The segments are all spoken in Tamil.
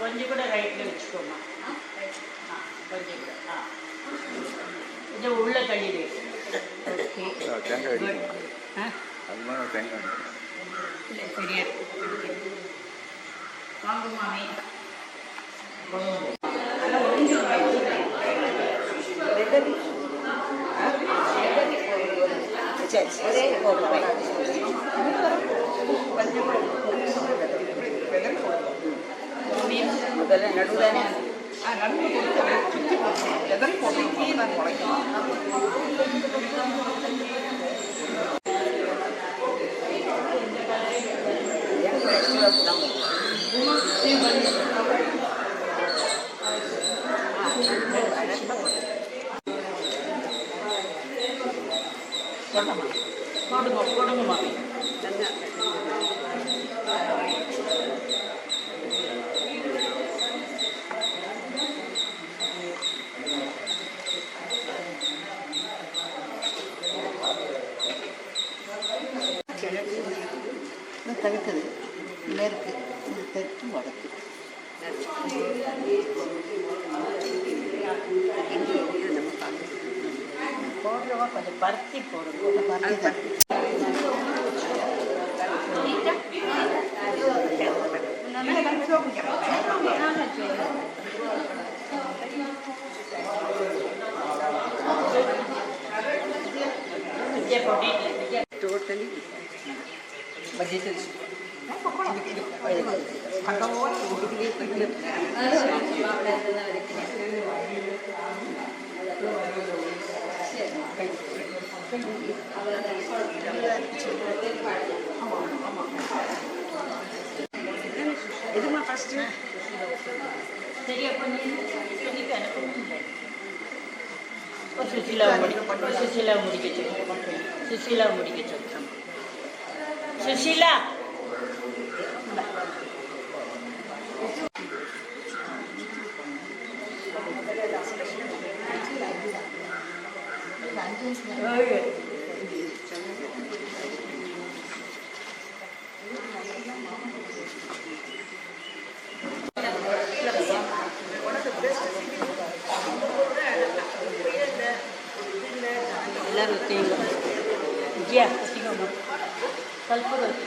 கொஞ்சம் கூட ரைட்டில் வச்சுக்கோமா, கொஞ்சம் கூட இது உள்ள கழிவு. இல்லை சரியா வாங்க மாமி. முதல்ல நடுவில் எதனை போட்டு நான் முளைக்கும். கொடுங்க மாமி. தவிர்க்குது மேற்கு தெற்கு வடக்கு போடுறவா கொஞ்சம் பருத்தி போடுவோம். टोटली बजेट இதுமா ஃபர்ஸ்ட் சரி அப்போ சுசீலாவை முடிக்க சொல்லுங்க. சுசீலா எல்லாரும் ஒத்திங்க விஜயா ஒத்திக்கோங்க. கல்பூரம்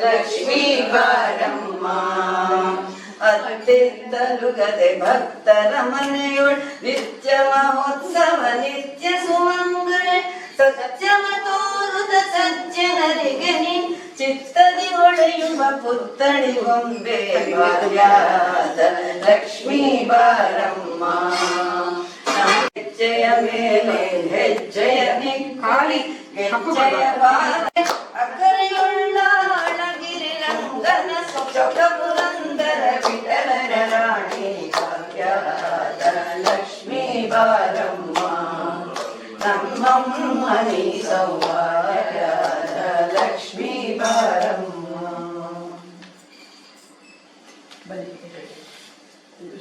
लक्ष्मी बारम्म अत्तिद्दलुगदे भक्तर मनेयुळ नित्य महोत्सव नित्य सुमंगळे सत्यव तोरुद सज्जनरिगे निन् चित्तदि ಹೊಳೆಯುವ ಪುತ್ಥಳಿ ಗೊಂಬೆ ಭಾಗ್ಯದ ಲಕ್ಷ್ಮೀ ಬಾರಮ್ಮ ಹೆಜ್ಜೆಯ ಮೇಲೆ ಹೆಜ್ಜೆಯ ನಿಕ್ಕಾಲಿ ಹೆಜ್ಜೆಯ ಬಾರೆ ಅಕರೆಯುಳ್ಳ ಅಳಗಿರಿ ರಂಗನ ಚೊಕ್ಕಪುರಂದರ ವಿಠಲನ ರಾಣಿ ಭಾಗ್ಯದ ಲಕ್ಷ್ಮೀ ಬಾರಮ್ಮ ನಮ್ಮಮ್ಮನಿ ಸೌಭಾಗ್ಯದ ಲಕ್ಷ್ಮೀ ಬಾರಮ್ಮ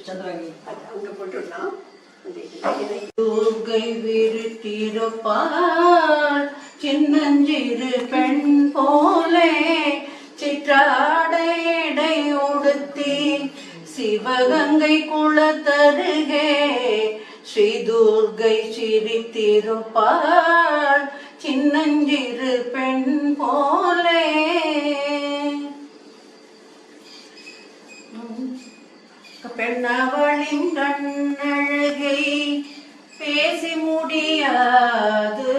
ಚಂದ್ರಾಗಿ அங்க போட்டுனா துர்கை விருத்திருப்பாள் சின்னஞ்சிறு பெண் போலே சிற்றாடை உடுத்தி சிவகங்கை குளத்தருகே ஸ்ரீ துர்கை சிரித்திருப்பாள் சின்னஞ்சிறு பெண் போலே. பெண்ணவளின் கண்ணழகை பேசி முடியாது,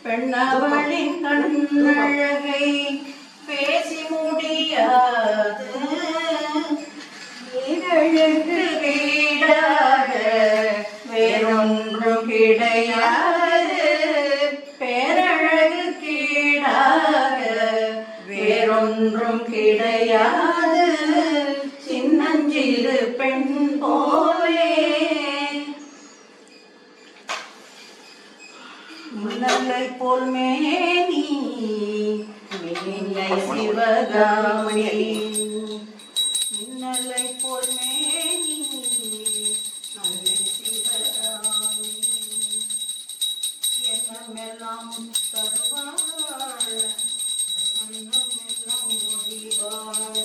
பெண்ணவளின் கண்ணழகை பேசி முடியாது. பேரழகு வீடாக வேறொன்றும் கிடையாது, பேரழகு கீழாக வேறொன்றும் கிடையாது. சின்னஞ்சிறு பெண் போலே. மலரை போல் மேனி மேனிய சிவகாமி, மின்னலை போல் மேனி நல்ல சிவகாமி. எண்ணமெல்லாம் தருவாள், எண்ணமெல்லாம் முடிவாள்.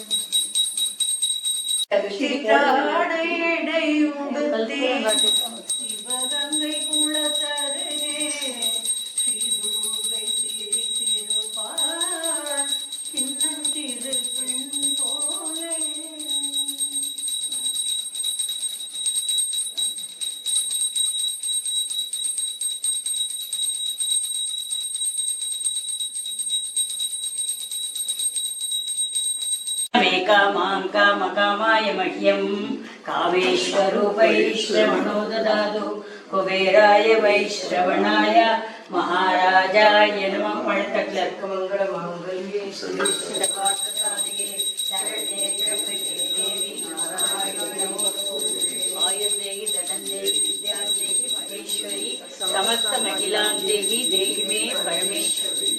சிவகங்கை குளத்தருகே ஸ்ரீ துர்கை சிரித்திருப்பாள் சின்னஞ்சிறு பெண் போலே. कामां कामकामाय मह्यं कामेश्वरो वैश्रवणो ददातु कुबेराय वैश्रवणाय महाराजाय नमः. मङ्गलमाङ्गल्ये श्रीसर्वार्थसाधिके शरण्ये त्र्यम्बके देवी नारायणी नमोस्तुते. आयुर्देहि धनं देहि विद्यां देहि महेश्वरी समस्त महिलां देहि देहि मे परमेश्वरी.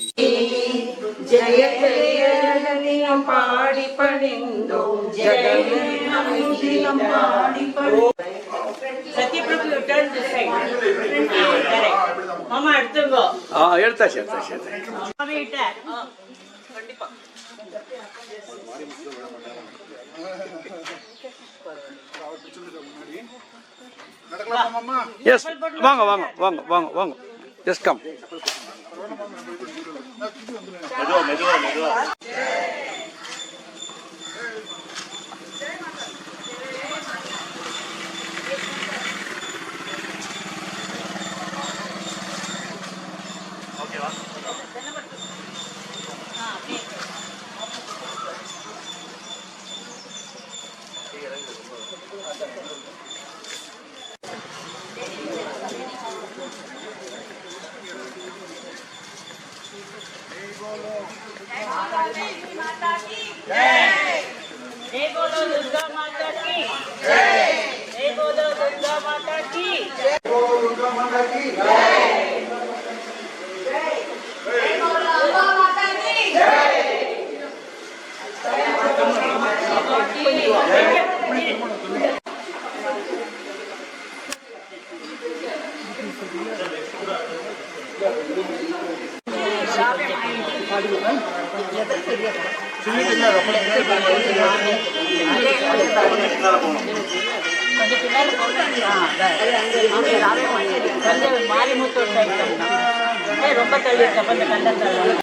ஜெய ஜெயம் பாடி பணிந்தோம் ஜெகமெல்லாம் பாடி Satyaprabhu, you turn this side. Correct. Mama, எடுத்துங்கோ. எடுத்தாச்சு எடுத்தாச்சு. Mama, இட்ட. கண்டிப்பா. எஸ் வாங்க வாங்க வாங்க வாங்க வாங்க எஸ் கம். மெதுவா மெதுவா மெதுவா. ஓகேவா? जय बोलो दुर्गा माता की जय, जय बोलो दुर्गा माता की जय, बोलो दुर्गा माता की जय, जय बोलो दुर्गा माता की जय, जय बोलो दुर्गा माता की जय. கொஞ்சம் பின்னாடி கொஞ்சம் மாரிமுத்தூர் சைடு ரொம்ப தள்ளி இருக்க கொஞ்சம் கண்டத்தில்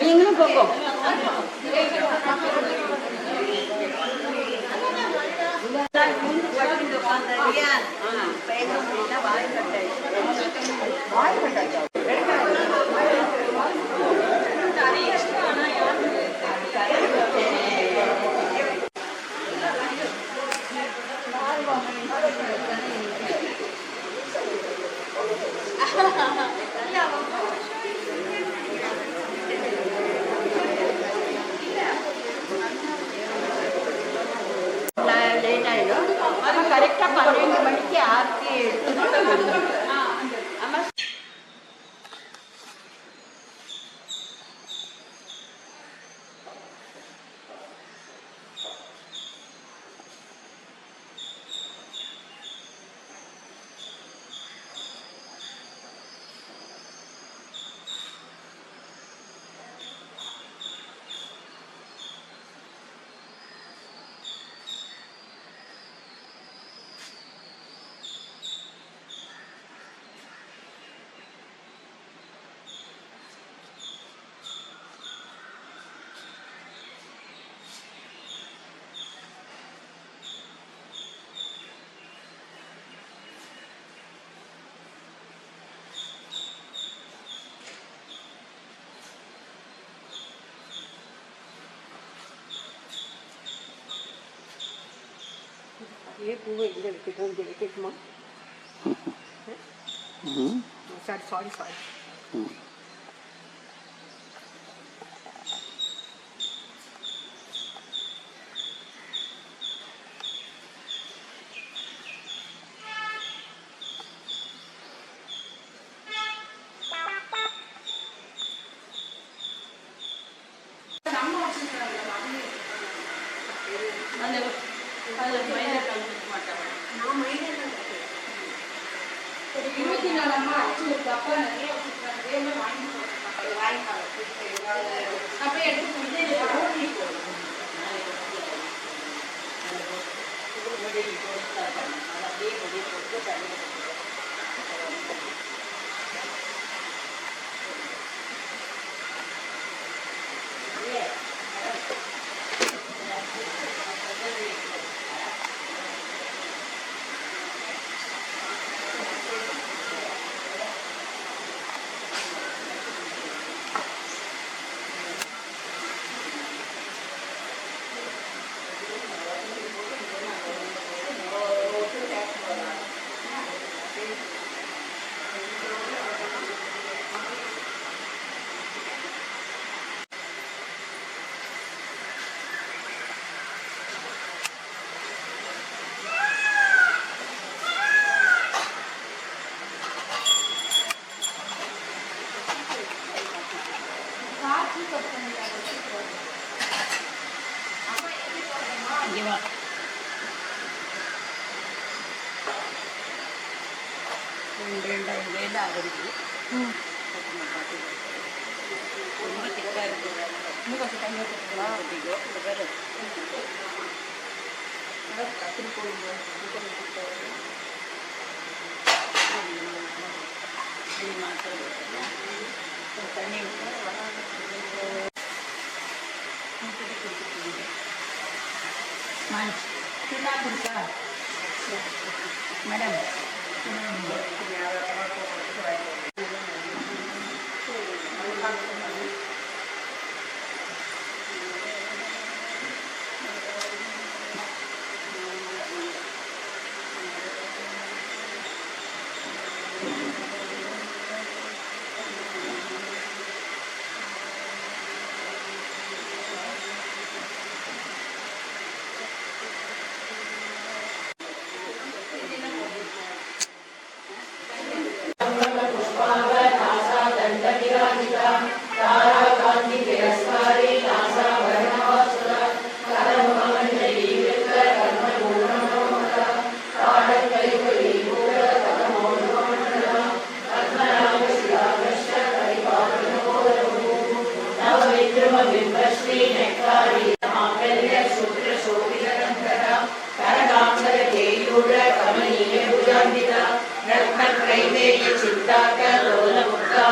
நீங்களும் போங்க. லேட் ஆயிடும். அது கரெக்டா 12 மணிக்கு ஆர்த்தி எடுத்துட்டு வருது. ஆமா. பூவை எங்க வைக்கட்டும், இங்கே வைக்கட்டுமா? சாரி. ரொம்ப திக்கா இருக்கு. இன்னும் கொஞ்சம் தண்ணி ஊற்றிக்கலாம். தண்ணி மேடம்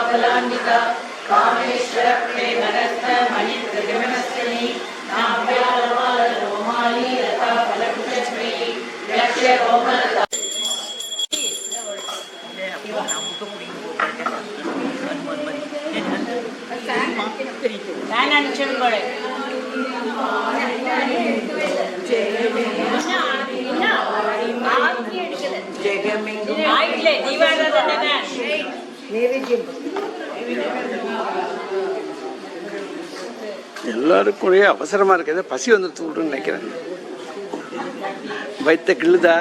कमलान्विता कामेश्वर प्रेमरत्न मणिप्रतिमनस्तिनी नाभ्यालवालरोमाली लता फलकुचश्री लक्ष्य कोमलता நான் நினைச்சது போல ஆயிட்டில்லை தீபாவளி தானே எல்லாருக்கும் ஒரே அவசரமா இருக்கு, ஏதோ பசி வந்து தூடுன்னு நினைக்கிறேன். வைத்த கிள்ளுதா?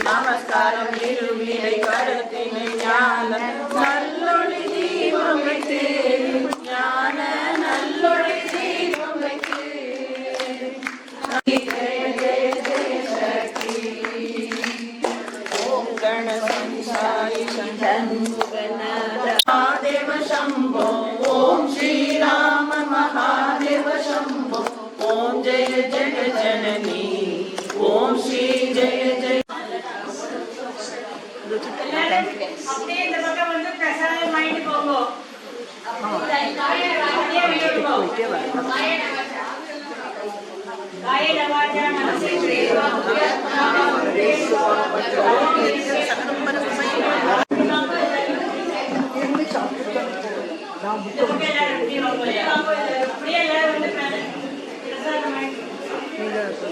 நமஸ்காரம் இருவினை கருத்தினை ஞான நல்லொளி தீபம் வைத்து ஞான நல்லொளி தீபம் வைத்து ஜெய ஜெய ஜெய சக்தி ஓம் கணசம்சாரி சண்முகநாத மகாதேவ சம்போ ஓம் ஸ்ரீராம மகாதேவ சம்போ ஓம் ஜெய ஜெய ஜனனி ஓம் ஸ்ரீ ஜெய ஜெய அப்படியே இந்த பக்கம் வந்து பிரசாதம் வாங்கிட்டு போங்க. காயேன வாச்சா மனசேந்திரியேவா அப்படியே எல்லாரும் வந்து பிரசாதம் வாங்கிட்டு